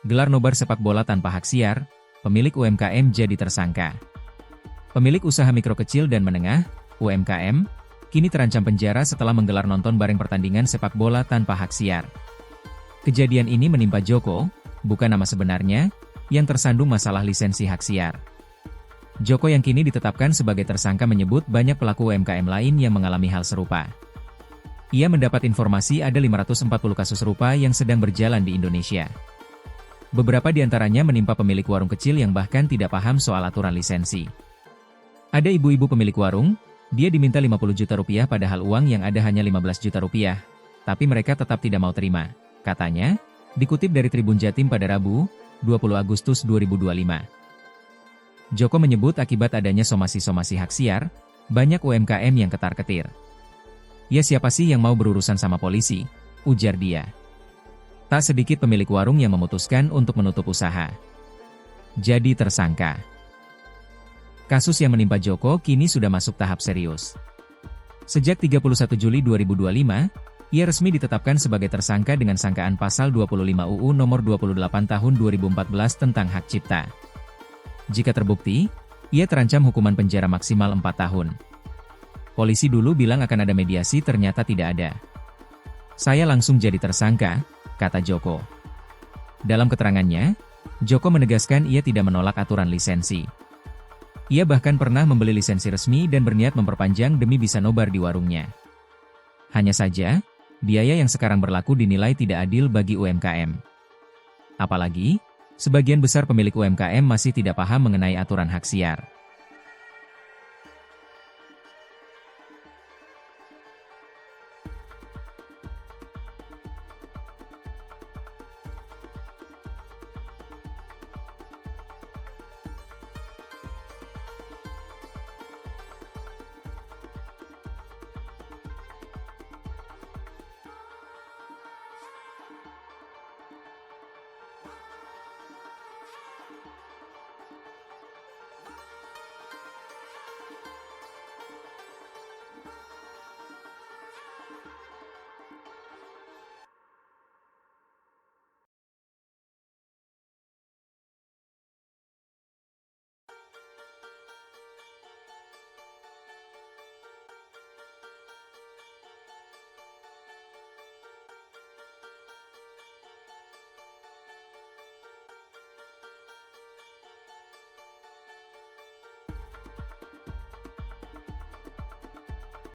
Gelar nobar sepak bola tanpa hak siar, pemilik UMKM jadi tersangka. Pemilik usaha mikro kecil dan menengah, UMKM, kini terancam penjara setelah menggelar nonton bareng pertandingan sepak bola tanpa hak siar. Kejadian ini menimpa Joko, bukan nama sebenarnya, yang tersandung masalah lisensi hak siar. Joko yang kini ditetapkan sebagai tersangka menyebut banyak pelaku UMKM lain yang mengalami hal serupa. Ia mendapat informasi ada 540 kasus serupa yang sedang berjalan di Indonesia. Beberapa di antaranya menimpa pemilik warung kecil yang bahkan tidak paham soal aturan lisensi. Ada ibu-ibu pemilik warung, dia diminta 50 juta rupiah padahal uang yang ada hanya 15 juta rupiah, tapi mereka tetap tidak mau terima, katanya, dikutip dari Tribun Jatim pada Rabu, 20 Agustus 2025. Joko menyebut akibat adanya somasi-somasi hak siar, banyak UMKM yang ketar-ketir. Ya siapa sih yang mau berurusan sama polisi, ujar dia. Tak sedikit pemilik warung yang memutuskan untuk menutup usaha. Jadi tersangka. Kasus yang menimpa Joko kini sudah masuk tahap serius. Sejak 31 Juli 2025, ia resmi ditetapkan sebagai tersangka dengan sangkaan pasal 25 UU nomor 28 tahun 2014 tentang hak cipta. Jika terbukti, ia terancam hukuman penjara maksimal 4 tahun. Polisi dulu bilang akan ada mediasi, ternyata tidak ada. Saya langsung jadi tersangka, kata Joko. Dalam keterangannya, Joko menegaskan ia tidak menolak aturan lisensi. Ia bahkan pernah membeli lisensi resmi dan berniat memperpanjang demi bisa nobar di warungnya. Hanya saja, biaya yang sekarang berlaku dinilai tidak adil bagi UMKM. Apalagi, sebagian besar pemilik UMKM masih tidak paham mengenai aturan hak siar.